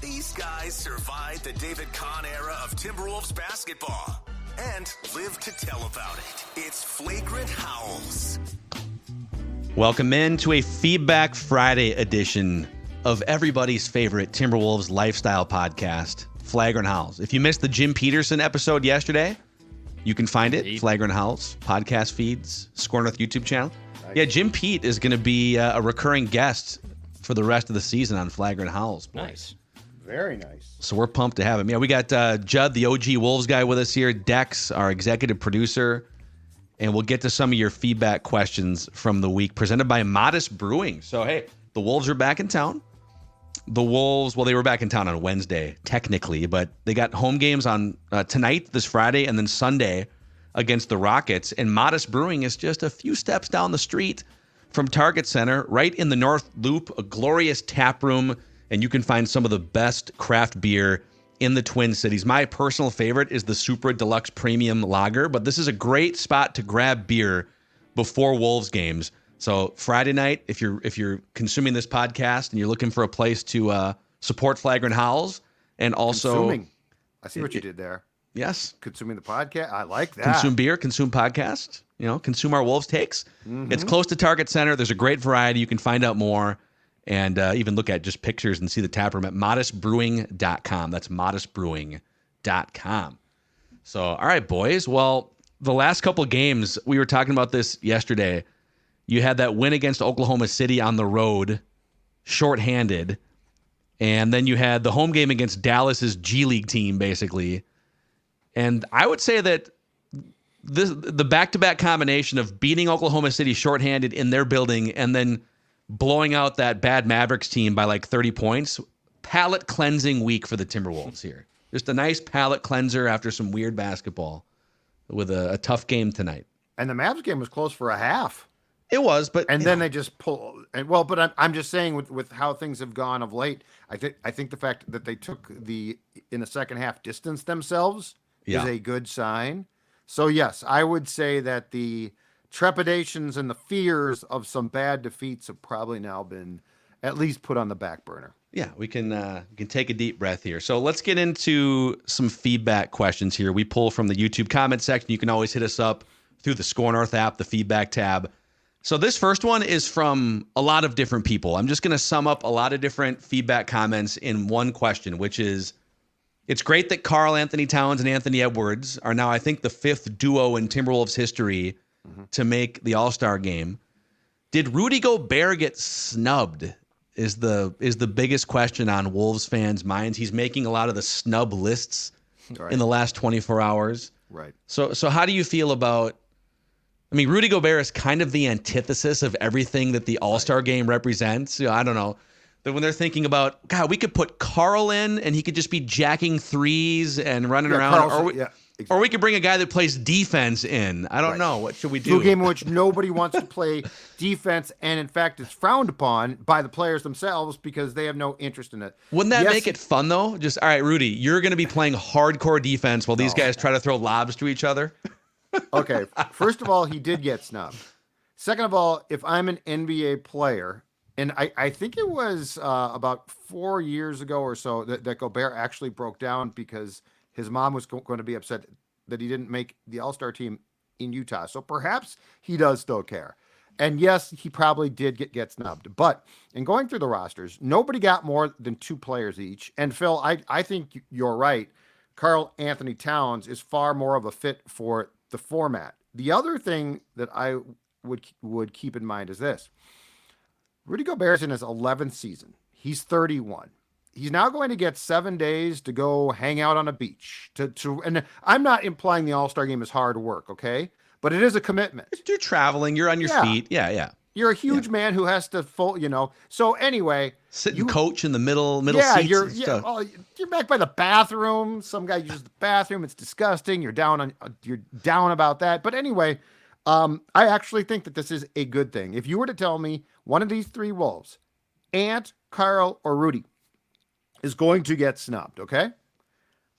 These guys survived the David Kahn era of Timberwolves basketball and live to tell about it. It's Flagrant Howls. Welcome in to a Feedback Friday edition of everybody's favorite Timberwolves lifestyle podcast, Flagrant Howls. If you missed the Jim Peterson episode yesterday, you can find it, Flagrant Howls, podcast feeds, Score North YouTube channel. Nice. Yeah, Jim Pete is going to be a recurring guest for the rest of the season on Flagrant Howls. Boys. Nice. Very nice. So we're pumped to have him. Yeah, we got Judd, the OG Wolves guy, with us here. Dex, our executive producer. And we'll get to some of your feedback questions from the week, presented by Modest Brewing. So, hey, the Wolves are back in town. The Wolves, well, they were back in town on Wednesday, technically, but they got home games on tonight, this Friday, and then Sunday against the Rockets. And Modest Brewing is just a few steps down the street from Target Center, right in the North Loop, a glorious tap room. And you can find some of the best craft beer in the Twin Cities. My personal favorite is the Supra Deluxe Premium Lager, but this is a great spot to grab beer before Wolves games. So Friday night, if you're consuming this podcast and you're looking for a place to support Flagrant Howls, and also consuming. I see what you did there. Yes, consuming the podcast. I like that. Consume beer, consume podcast. Consume our Wolves takes. Mm-hmm. It's close to Target Center. There's a great variety. You can find out more. And even look at just pictures and see the taproom at modestbrewing.com. That's modestbrewing.com. So, all right, boys. Well, the last couple of games, we were talking about this yesterday. You had that win against Oklahoma City on the road, shorthanded. And then you had the home game against Dallas's G League team, basically. And I would say that the back-to-back combination of beating Oklahoma City shorthanded in their building and then blowing out that bad Mavericks team by like 30 points. Palate cleansing week for the Timberwolves here. Just a nice palate cleanser after some weird basketball with a tough game tonight. And the Mavs game was close for a half. It was, but then they just pull. Well, but I'm just saying with how things have gone of late, I think the fact that they took in the second half distanced themselves is a good sign. So yes, I would say that the trepidations and the fears of some bad defeats have probably now been at least put on the back burner. Yeah, we can take a deep breath here. So let's get into some feedback questions here. We pull from the YouTube comment section. You can always hit us up through the Score North app, the feedback tab. So this first one is from a lot of different people. I'm just going to sum up a lot of different feedback comments in one question, which is, it's great that Karl Anthony Towns and Anthony Edwards are now, I think, the fifth duo in Timberwolves history to make the All-Star game. Did Rudy Gobert get snubbed is the biggest question on Wolves fans' minds. He's making a lot of the snub lists in the last 24 hours. Right. So how do you feel about, I mean, Rudy Gobert is kind of the antithesis of everything that the All-Star game represents. I don't know. But when they're thinking about, God, we could put Karl in and he could just be jacking threes and running around. Or we could bring a guy that plays defense in. I don't know. What should we do? To a game in which nobody wants to play defense, and in fact, it's frowned upon by the players themselves because they have no interest in it. Wouldn't that make it fun, though? Just, all right, Rudy, you're going to be playing hardcore defense while these guys try to throw lobs to each other? Okay, first of all, he did get snubbed. Second of all, if I'm an NBA player, and I think it was about 4 years ago or so that Gobert actually broke down because his mom was going to be upset that he didn't make the All-Star team in Utah. So perhaps he does still care. And yes, he probably did get snubbed. But in going through the rosters, nobody got more than 2 players each. And Phil, I think you're right. Karl Anthony Towns is far more of a fit for the format. The other thing that I would keep in mind is this. Rudy Gobert's in his 11th season. He's 31. He's now going to get 7 days to go hang out on a beach. And I'm not implying the All-Star game is hard work, okay? But it is a commitment. You're traveling. You're on your feet. Yeah. You're a huge man who has to So anyway, sit and coach in the middle seats. You're back by the bathroom. Some guy uses the bathroom. It's disgusting. You're down about that. But anyway, I actually think that this is a good thing. If you were to tell me one of these 3 Wolves, Ant, Karl, or Rudy, is going to get snubbed, okay?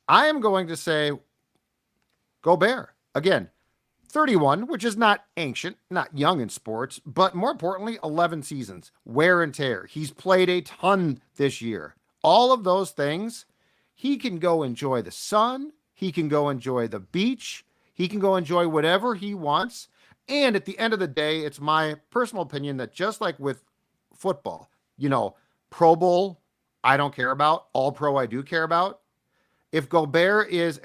I am going to say Gobert. Again, 31, which is not ancient, not young in sports, but more importantly, 11 seasons, wear and tear. He's played a ton this year. all of those things, he can go enjoy the sun. He can go enjoy the beach. He can go enjoy whatever he wants. And at the end of the day, it's my personal opinion that just like with football, Pro Bowl, I don't care about. All Pro, I do care about. If Gobert is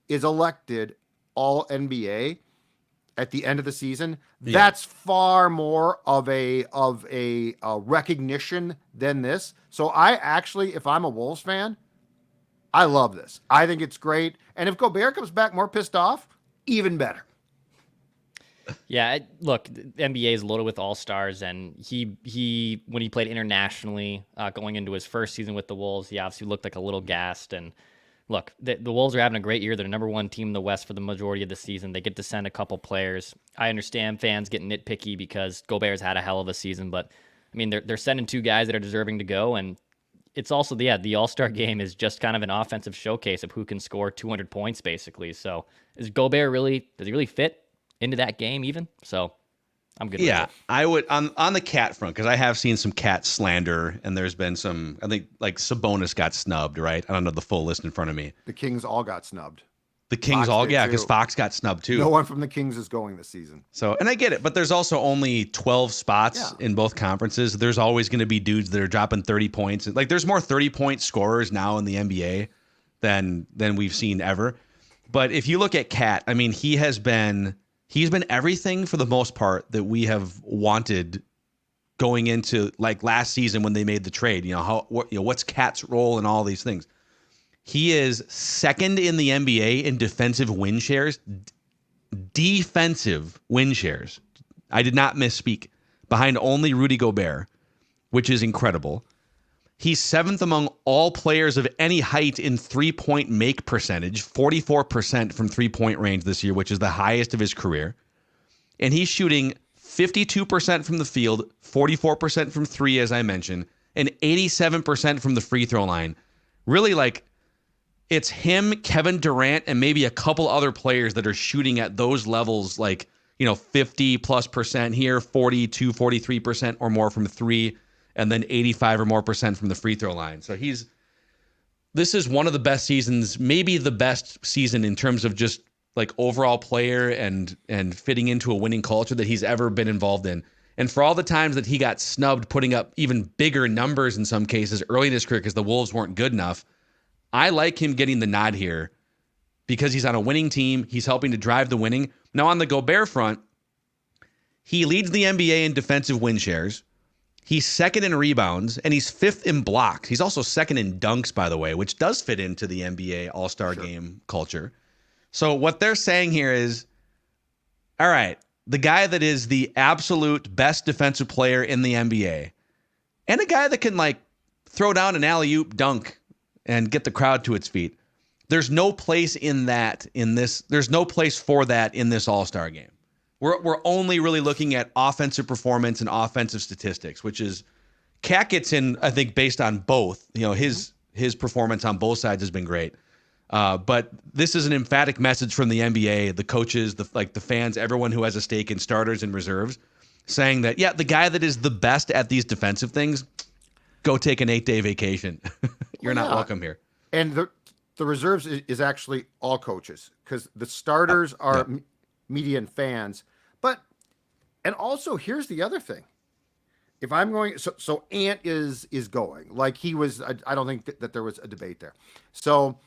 elected All NBA at the end of the season, that's far more of a recognition than this. So I actually, if I'm a Wolves fan, I love this. I think it's great. And if Gobert comes back more pissed off, even better. Yeah, look, the NBA is loaded with all-stars, and he when he played internationally, going into his first season with the Wolves, he obviously looked like a little gassed. And look, the Wolves are having a great year. They're the number one team in the West for the majority of the season. They get to send a couple players. I understand fans get nitpicky because Gobert's had a hell of a season, but I mean, they're sending two guys that are deserving to go, and it's also the All-Star game is just kind of an offensive showcase of who can score 200 points, basically. So does he really fit into that game even? So I'm good with it. I would on the Cat front, because I have seen some Cat slander, and there's been some, I think, like Sabonis got snubbed, right? I don't know the full list in front of me. The Kings all got snubbed. The Kings because Fox got snubbed too. No one from the Kings is going this season. So, and I get it, but there's also only 12 spots in both conferences. There's always going to be dudes that are dropping 30 points. Like, there's more 30-point scorers now in the NBA than we've seen ever. But if you look at Cat, I mean, he's been everything for the most part that we have wanted going into like last season when they made the trade. What's Cat's role in all these things? He is second in the NBA in defensive win shares. Defensive win shares. I did not misspeak. Behind only Rudy Gobert, which is incredible. He's seventh among all players of any height in three-point make percentage, 44% from three-point range this year, which is the highest of his career. And he's shooting 52% from the field, 44% from three, as I mentioned, and 87% from the free throw line. Really, like, it's him, Kevin Durant, and maybe a couple other players that are shooting at those levels, like, 50+% here, 42, 43% or more from three, and then 85 or more percent from the free throw line. So this is one of the best seasons, maybe the best season in terms of just like overall player and fitting into a winning culture that he's ever been involved in. And for all the times that he got snubbed, putting up even bigger numbers in some cases early in his career because the Wolves weren't good enough, I like him getting the nod here because he's on a winning team. He's helping to drive the winning. Now on the Gobert front, he leads the NBA in defensive win shares. He's second in rebounds, and he's fifth in blocks. He's also second in dunks, by the way, which does fit into the NBA All-Star game culture. So what they're saying here is, all right, the guy that is the absolute best defensive player in the NBA, and a guy that can like throw down an alley-oop dunk and get the crowd to its feet. There's no place there's no place for that in this All-Star game. We're only really looking at offensive performance and offensive statistics, which is Cat gets in, I think, based on both. His performance on both sides has been great. But this is an emphatic message from the NBA, the coaches, the fans, everyone who has a stake in starters and reserves, saying that, the guy that is the best at these defensive things, go take an 8-day vacation. You're not welcome here. And the reserves is actually all coaches because the starters are media and fans. And also, here's the other thing. If I'm going, so Ant is going. Like he was, I don't think that there was a debate there. So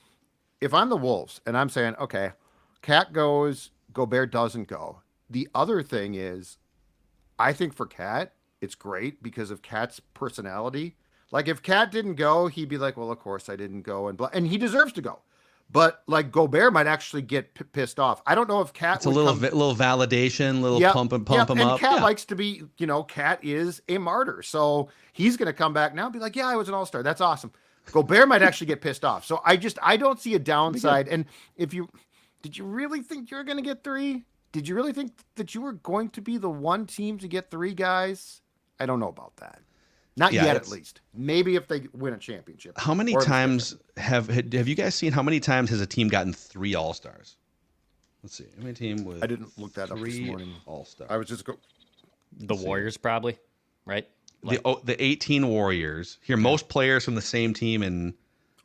if I'm the Wolves and I'm saying, okay, Cat goes, Gobert doesn't go. The other thing is, I think for Cat, it's great because of Cat's personality. Like if Cat didn't go, he'd be like, well, of course I didn't go. And he deserves to go. But like Gobert might actually get pissed off. I don't know if Cat. It's a little validation, pump him up. And Cat likes to be, Cat is a martyr, so he's going to come back now and be like, "Yeah, I was an all-star. That's awesome." Gobert might actually get pissed off. So I don't see a downside. And did you really think you were going to get three? Did you really think that you were going to be the one team to get three guys? I don't know about that. Not yet, at least. Maybe if they win a championship. How many times have you guys seen? How many times has a team gotten three All-Stars? Let's see. How many team with? I didn't look that up this morning. All-Stars. I was just the Warriors probably, right? the 18 Warriors. Here, most players from the same team in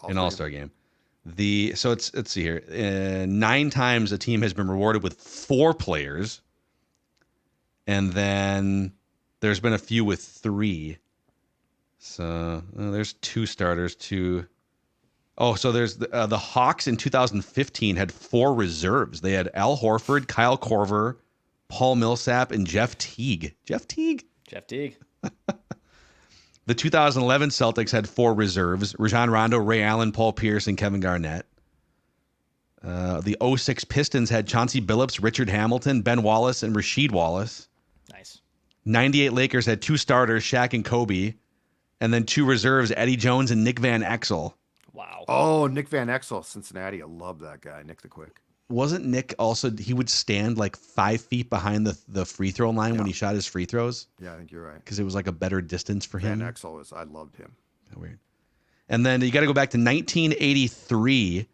an All-Star game. Let's see here. 9 times a team has been rewarded with 4 players, and then there's been a few with 3. So there's 2 starters, 2. Oh, so there's the Hawks in 2015 had 4 reserves. They had Al Horford, Kyle Korver, Paul Millsap, and Jeff Teague. Jeff Teague. The 2011 Celtics had 4 reserves: Rajon Rondo, Ray Allen, Paul Pierce, and Kevin Garnett. The 06 Pistons had Chauncey Billups, Richard Hamilton, Ben Wallace, and Rasheed Wallace. Nice. 98 Lakers had 2 starters, Shaq and Kobe, and then 2 reserves, Eddie Jones and Nick Van Exel. Wow. Oh, Nick Van Exel, Cincinnati. I love that guy, Nick the Quick. Wasn't Nick also, he would stand like 5 feet behind the free throw line when he shot his free throws? Yeah, I think you're right. Because it was like a better distance for him. Van Exel I loved him. Weird. And then you got to go back to 1983.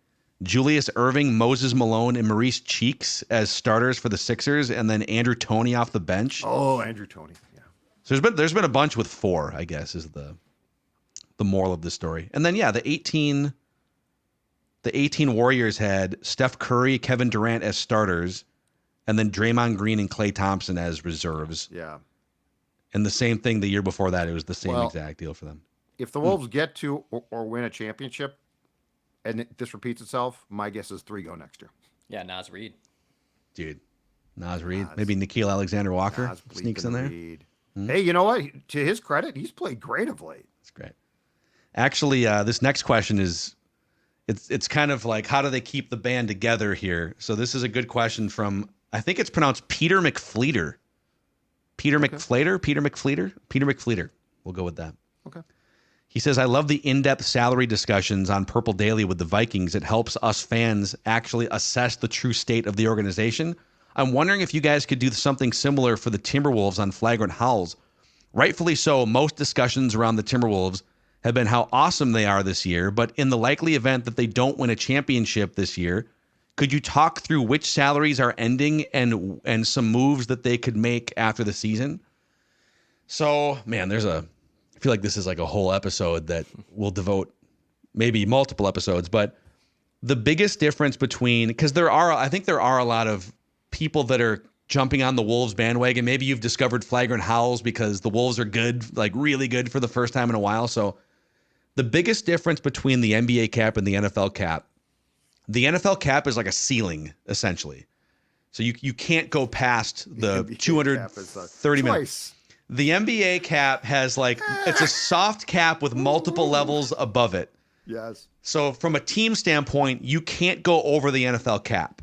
Julius Erving, Moses Malone, and Maurice Cheeks as starters for the Sixers, and then Andrew Toney off the bench. Oh, Andrew Toney. Yeah. So there's been a bunch with 4, I guess, is the moral of the story. And then the 18 Warriors had Steph Curry, Kevin Durant as starters, and then Draymond Green and Klay Thompson as reserves. Yeah. And the same thing the year before that, it was the same exact deal for them. If the Wolves get to or win a championship, and this repeats itself, my guess is 3 go next year. Yeah, Naz Reid. Dude, Naz Reid. Maybe Nickeil Alexander-Walker sneaks in there. Hey, you know what? To his credit, he's played great of late. That's great. Actually, this next question is, it's kind of like, how do they keep the band together here? So this is a good question from, I think it's pronounced Peter McFleeter. Peter McFleeter. We'll go with that. Okay. He says, I love the in-depth salary discussions on Purple Daily with the Vikings. It helps us fans actually assess the true state of the organization. I'm wondering if you guys could do something similar for the Timberwolves on Flagrant Howls. Rightfully so, most discussions around the Timberwolves have been how awesome they are this year, but in the likely event that they don't win a championship this year, could you talk through which salaries are ending and some moves that they could make after the season? So, man, I feel like this is like a whole episode that we'll devote, maybe multiple episodes, but the biggest difference between, because I think there are a lot of people that are jumping on the Wolves bandwagon. Maybe you've discovered Flagrant Howls because the Wolves are good, like really good for the first time in a while. So the biggest difference between the NBA cap and the NFL cap, the NFL cap is like a ceiling, essentially. So you can't go past the 230 minutes. The NBA cap has it's a soft cap with multiple levels above it. Yes. So from a team standpoint, you can't go over the NFL cap.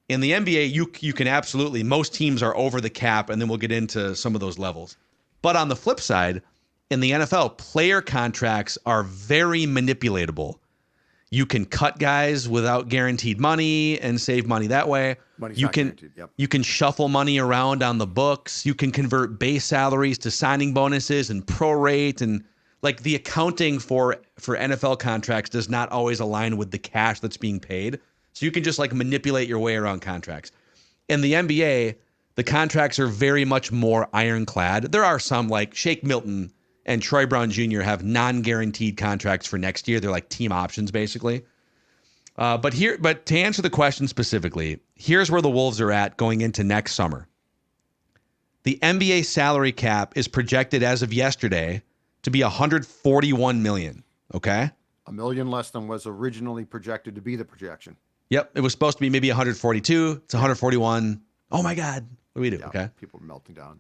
In the NBA, you can absolutely, most teams are over the cap, and then we'll get into some of those levels. But on the flip side, in the NFL, player contracts are very manipulatable. You can cut guys without guaranteed money and save money that way. You can shuffle money around on the books. You can convert base salaries to signing bonuses and prorate, and the accounting for NFL contracts does not always align with the cash that's being paid. So you can just manipulate your way around contracts. In the NBA, the contracts are very much more ironclad. There are some Shake Milton and Troy Brown Jr. have non-guaranteed contracts for next year. They're like team options, basically. But to answer the question specifically, here's where the Wolves are at going into next summer. The NBA salary cap is projected as of yesterday to be $141 million. Okay, $1 million less than was originally projected to be the projection. Yep, it was supposed to be maybe 142. It's 141. Oh my God, what do we do? Yeah, okay, people are melting down.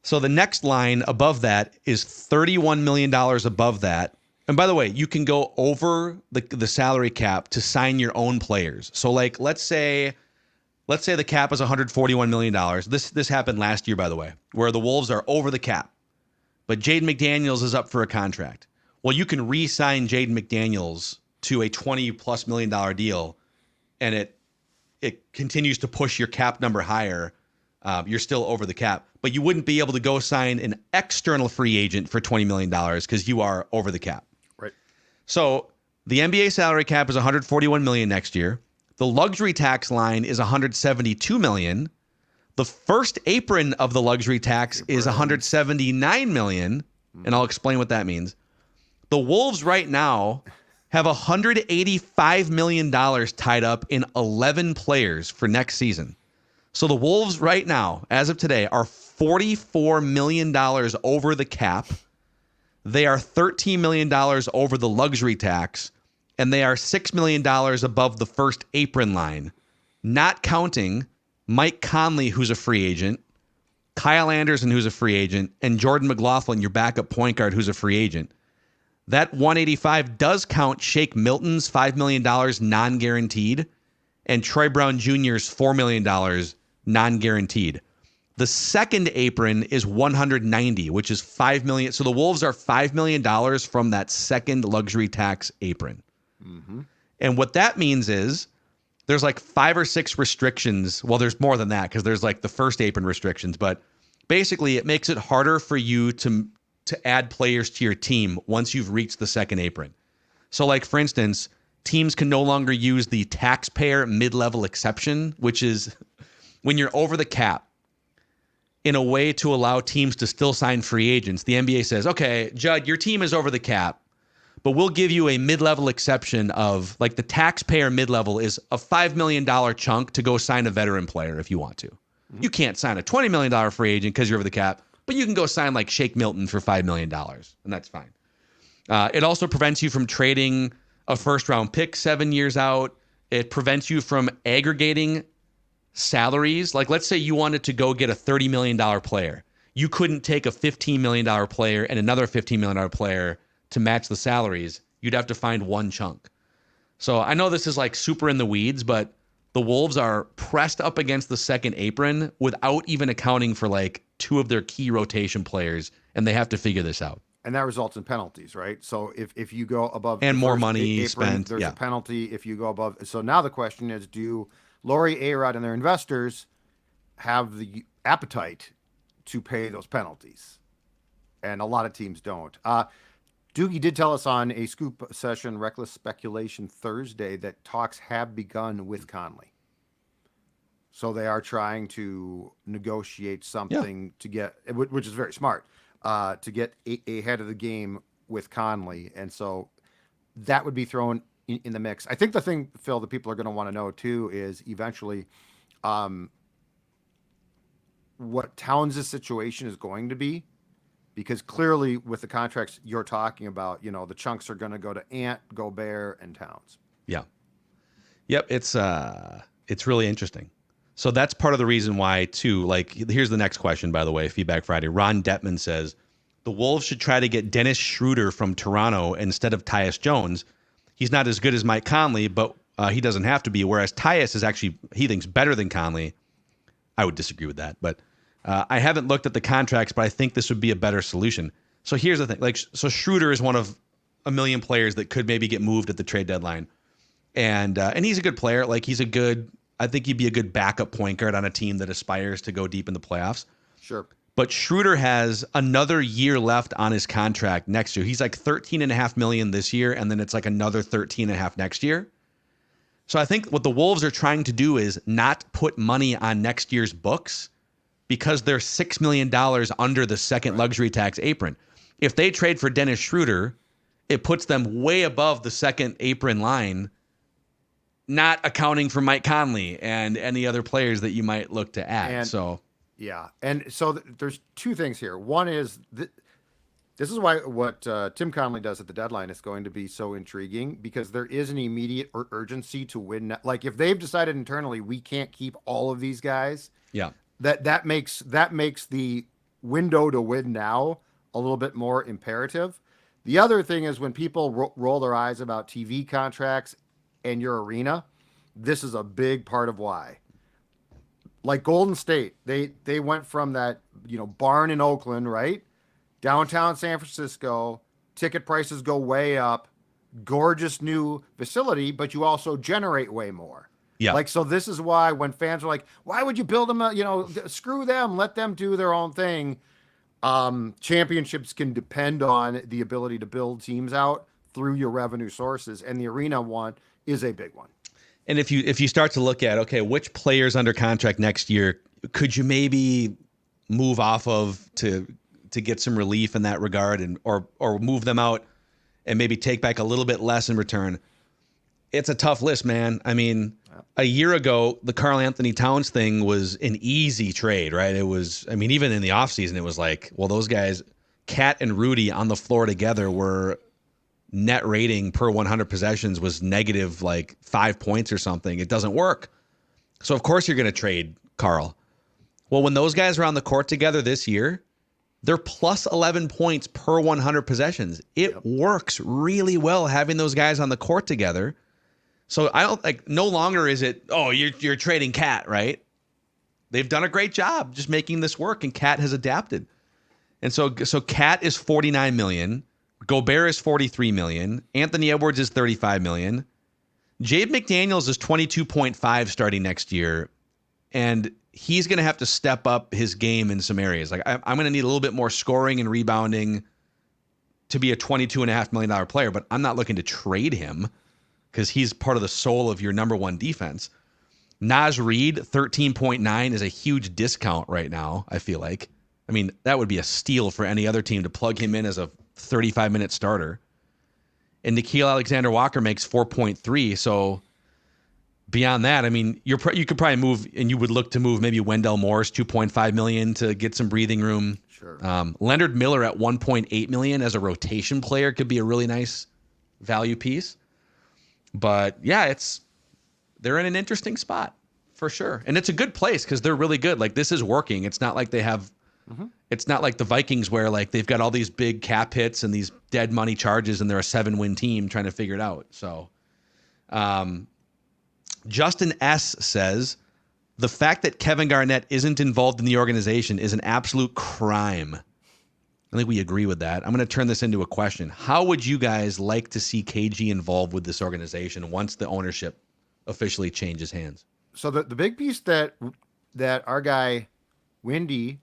So the next line above that is $31 million above that. And by the way, you can go over the salary cap to sign your own players. So let's say the cap is $141 million. This happened last year, by the way, where the Wolves are over the cap, but Jaden McDaniels is up for a contract. Well, you can re-sign Jaden McDaniels to a $20+ million deal, and it continues to push your cap number higher. You're still over the cap, but you wouldn't be able to go sign an external free agent for $20 million because you are over the cap. Right. So the NBA salary cap is $141 million next year. The luxury tax line is $172 million. The first apron of the luxury tax is $179 million. and I'll explain what that means. The Wolves right now have $185 million tied up in 11 players for next season. So the Wolves right now, as of today, are $44 million over the cap. They are $13 million over the luxury tax, and they are $6 million above the first apron line, not counting Mike Conley, who's a free agent, Kyle Anderson, who's a free agent, and Jordan McLaughlin, your backup point guard, who's a free agent. That 185 does count Shake Milton's $5 million non-guaranteed and Troy Brown Jr.'s $4 million non-guaranteed. The second apron is 190, which is $5 million. So the Wolves are $5 million from that second luxury tax apron. Mm-hmm. And what that means is there's like 5 or 6 restrictions. Well, there's more than that because there's like the first apron restrictions. But basically, it makes it harder for you to add players to your team once you've reached the second apron. So like, for instance, teams can no longer use the taxpayer mid-level exception, which is when you're over the cap, in a way to allow teams to still sign free agents. The NBA says, okay, Judd, your team is over the cap, but we'll give you a mid-level exception of, like, the taxpayer mid-level is a $5 million chunk to go sign a veteran player if you want to. Mm-hmm. You can't sign a $20 million free agent because you're over the cap, but you can go sign like Shake Milton for $5 million, and that's fine. It also prevents you from trading a first-round pick 7 years out. It prevents you from aggregating salaries. Like, let's say you wanted to go get a $30 million player. You couldn't take a $15 million player and another $15 million player to match the salaries. You'd have to find one chunk. So I know this is like super in the weeds, but the Wolves are pressed up against the second apron without even accounting for like 2 of their key rotation players, and they have to figure this out. And that results in penalties, right? So if you go above and the more first money apron, spent, there's a penalty if you go above. So now the question is, do Laurie, A-Rod, and their investors have the appetite to pay those penalties? And a lot of teams don't. Doogie did tell us on a scoop session, Reckless Speculation Thursday, that talks have begun with Conley. So they are trying to negotiate something to get, which is very smart, to get ahead of the game with Conley. And so that would be thrown in the mix. I think the thing, Phil, that people are going to want to know too is eventually what Towns' situation is going to be, because clearly with the contracts you're talking about, the chunks are going to go to Ant, Gobert, and Towns. Yeah. Yep. It's really interesting. So that's part of the reason why too, like, here's the next question, by the way, Feedback Friday. Ron Detman says the Wolves should try to get Dennis Schroeder from Toronto instead of Tyus Jones. He's not as good as Mike Conley, but he doesn't have to be. Whereas Tyus is actually, he thinks, better than Conley. I would disagree with that, but I haven't looked at the contracts, but I think this would be a better solution. So here's the thing. So Schroeder is one of a million players that could maybe get moved at the trade deadline. And he's a good player. Like, I think he'd be a good backup point guard on a team that aspires to go deep in the playoffs. Sure. But Schroeder has another year left on his contract next year. He's like $13.5 million this year, and then it's like another $13.5 million next year. So I think what the Wolves are trying to do is not put money on next year's books because they're $6 million under the second luxury tax apron. If they trade for Dennis Schroeder, it puts them way above the second apron line, not accounting for Mike Conley and any other players that you might look to add. Yeah. And so there's 2 things here. One is this is why what Tim Conley does at the deadline is going to be so intriguing, because there is an immediate urgency to win. Like, if they've decided internally, we can't keep all of these guys. Yeah. That makes the window to win now a little bit more imperative. The other thing is when people roll their eyes about TV contracts and your arena, this is a big part of why. Like Golden State, they went from that, barn in Oakland, right? Downtown San Francisco, ticket prices go way up, gorgeous new facility, but you also generate way more. Yeah. Like, so this is why when fans are like, why would you build them, screw them, let them do their own thing. Championships can depend on the ability to build teams out through your revenue sources, and the arena one is a big one. And if you start to look at, okay, which players under contract next year could you maybe move off of to to get some relief in that regard, and or move them out and maybe take back a little bit less in return. It's a tough list, man. I mean, a year ago, the Karl Anthony Towns thing was an easy trade, right? It was, I mean, even in the offseason, it was like, well, those guys, Cat and Rudy on the floor together were net rating per 100 possessions was negative like 5 points or something. It doesn't work. So, of course, you're going to trade Karl. Well, when those guys are on the court together this year, they're plus 11 points per 100 possessions. It works really well having those guys on the court together. So I don't like, no longer is it, oh, you're trading Cat, right? They've done a great job just making this work, and Cat has adapted. And so Cat is $49 million, Gobert is $43 million, Anthony Edwards is $35 million, Jaden McDaniels is 22.5 starting next year, and he's going to have to step up his game in some areas. Like I'm going to need a little bit more scoring and rebounding to be a $22.5 million player, but I'm not looking to trade him, because he's part of the soul of your number one defense. Naz Reid, 13.9 is a huge discount right now, I feel like. I mean, that would be a steal for any other team to plug him in as a 35-minute starter. And Nickeil Alexander-Walker makes 4.3, so beyond that, I mean, you could probably move, and you would look to move maybe Wendell Moore's $2.5 million to get some breathing room. Sure. Leonard Miller at $1.8 million as a rotation player could be a really nice value piece. But yeah, they're in an interesting spot for sure. And it's a good place because they're really good. Like, this is working. It's not like they have, it's not like the Vikings where like they've got all these big cap hits and these dead money charges and they're a 7-win team trying to figure it out. So Justin S. says, the fact that Kevin Garnett isn't involved in the organization is an absolute crime. I think we agree with that. I'm going to turn this into a question. How would you guys like to see KG involved with this organization once the ownership officially changes hands? So the big piece that our guy Wendy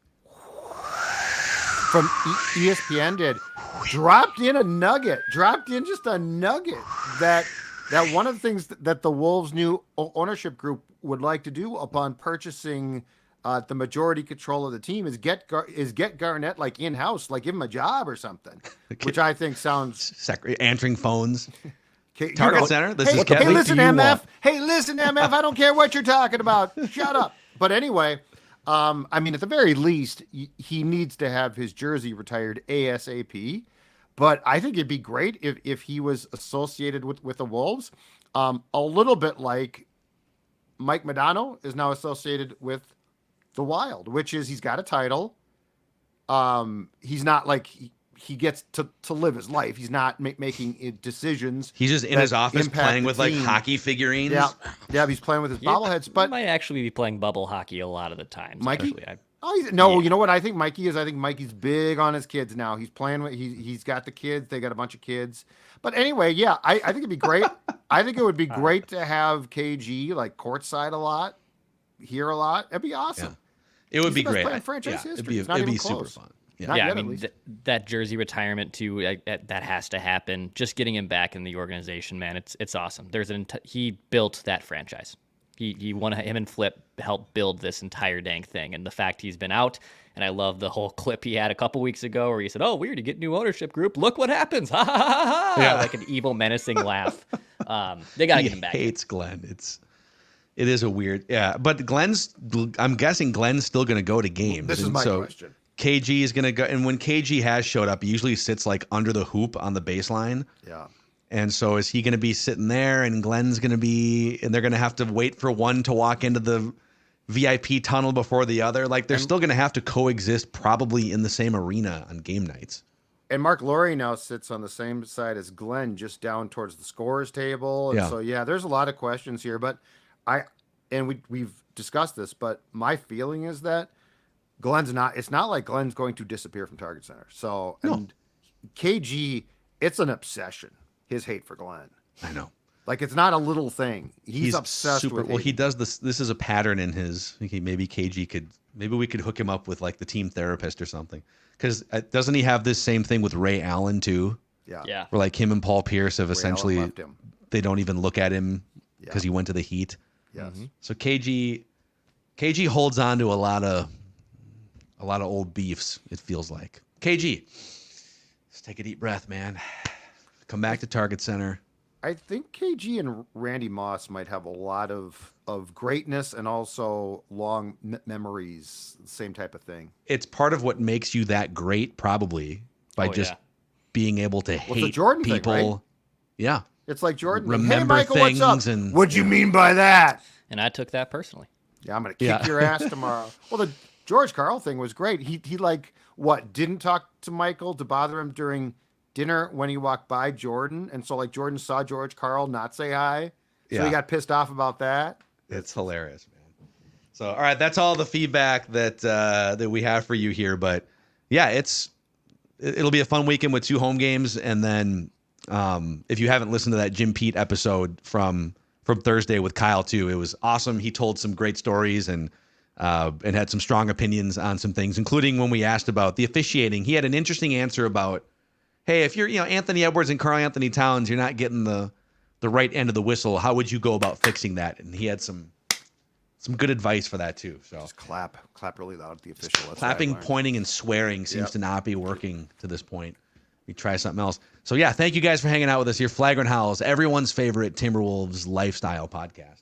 from ESPN did dropped in just a nugget that one of the things that the Wolves' new ownership group would like to do upon purchasing the majority control of the team is get Garnett like in-house, like give him a job or something, which I think sounds answering phones. Target Center. This is Kevin. Hey, listen, MF. Hey, listen, MF. I don't care what you're talking about. Shut up. But anyway, I mean, at the very least, he needs to have his jersey retired ASAP. But I think it'd be great if he was associated with the Wolves, a little bit like Mike Modano is now associated with the Wild, which is he's got a title. He's not like he gets to live his life. He's not making decisions. He's just in his office playing with like hockey figurines. Yeah, he's playing with his bobbleheads. But he might actually be playing bubble hockey a lot of the time. Mikey? You know what I think Mikey is? I think Mikey's big on his kids now. He's playing with he's got the kids. They got a bunch of kids. But anyway, yeah, I think it'd be great. I think it would be great to have KG like courtside a lot, here a lot. It'd be awesome. Yeah. It would be great. In franchise history. It'd be super fun. Yeah, I mean, that jersey retirement too, that has to happen. Just getting him back in the organization, man, it's awesome. He built that franchise. He won, him and Flip helped build this entire dang thing. And the fact he's been out, and I love the whole clip he had a couple weeks ago where he said, "Oh, weird, you get new ownership group. Look what happens." Ha ha ha ha. Yeah. Like an evil, menacing laugh. They got to get him back. He hates Glenn. It is a weird, but I'm guessing Glenn's still going to go to games. This is my question. KG is going to go, and when KG has showed up, he usually sits like under the hoop on the baseline. Yeah. And so is he going to be sitting there, and Glenn's going to be, and they're going to have to wait for one to walk into the VIP tunnel before the other? Like, they're still going to have to coexist probably in the same arena on game nights. And Mark Laurie now sits on the same side as Glenn, just down towards the scorers table. And so, there's a lot of questions here, but we've discussed this, but my feeling is that it's not like Glenn's going to disappear from Target Center. So, and KG, it's an obsession, his hate for Glenn. I know. Like, it's not a little thing. He's obsessed with Well, he does this. This is a pattern in his, maybe we could hook him up with like the team therapist or something. Because doesn't he have this same thing with Ray Allen too? Yeah. Where like him and Paul Pierce have Ray essentially, Allen left him. They don't even look at him because he went to the Heat. Yes. Mm-hmm. So KG holds on to a lot of old beefs, it feels like. KG, let's take a deep breath, man. Come back to Target Center. I think KG and Randy Moss might have a lot of greatness and also long memories, same type of thing. It's part of what makes you that great, probably, by being able to hate the Jordan people. Thing, right? Yeah. It's like Jordan. Remember hey, Michael, things what's up? and What'd you mean by that? And I took that personally. Yeah, I'm gonna kick your ass tomorrow. Well, the George Karl thing was great. He like didn't talk to Michael to bother him during dinner when he walked by Jordan, and so like Jordan saw George Karl not say hi, so he got pissed off about that. It's hilarious, man. So, all right, that's all the feedback that we have for you here. But yeah, it'll be a fun weekend with 2 home games, and then if you haven't listened to that Jim Pete episode from Thursday with Kyle too, it was awesome. He told some great stories and had some strong opinions on some things, including when we asked about the officiating. He had an interesting answer about, hey, if you're Anthony Edwards and Karl Anthony Towns, you're not getting the right end of the whistle. How would you go about fixing that? And he had some good advice for that too. So just clap really loud at the official. That's clapping, pointing, and swearing seems to not be working to this point. We try something else. So yeah, thank you guys for hanging out with us here. Flagrant Howls, everyone's favorite Timberwolves lifestyle podcast.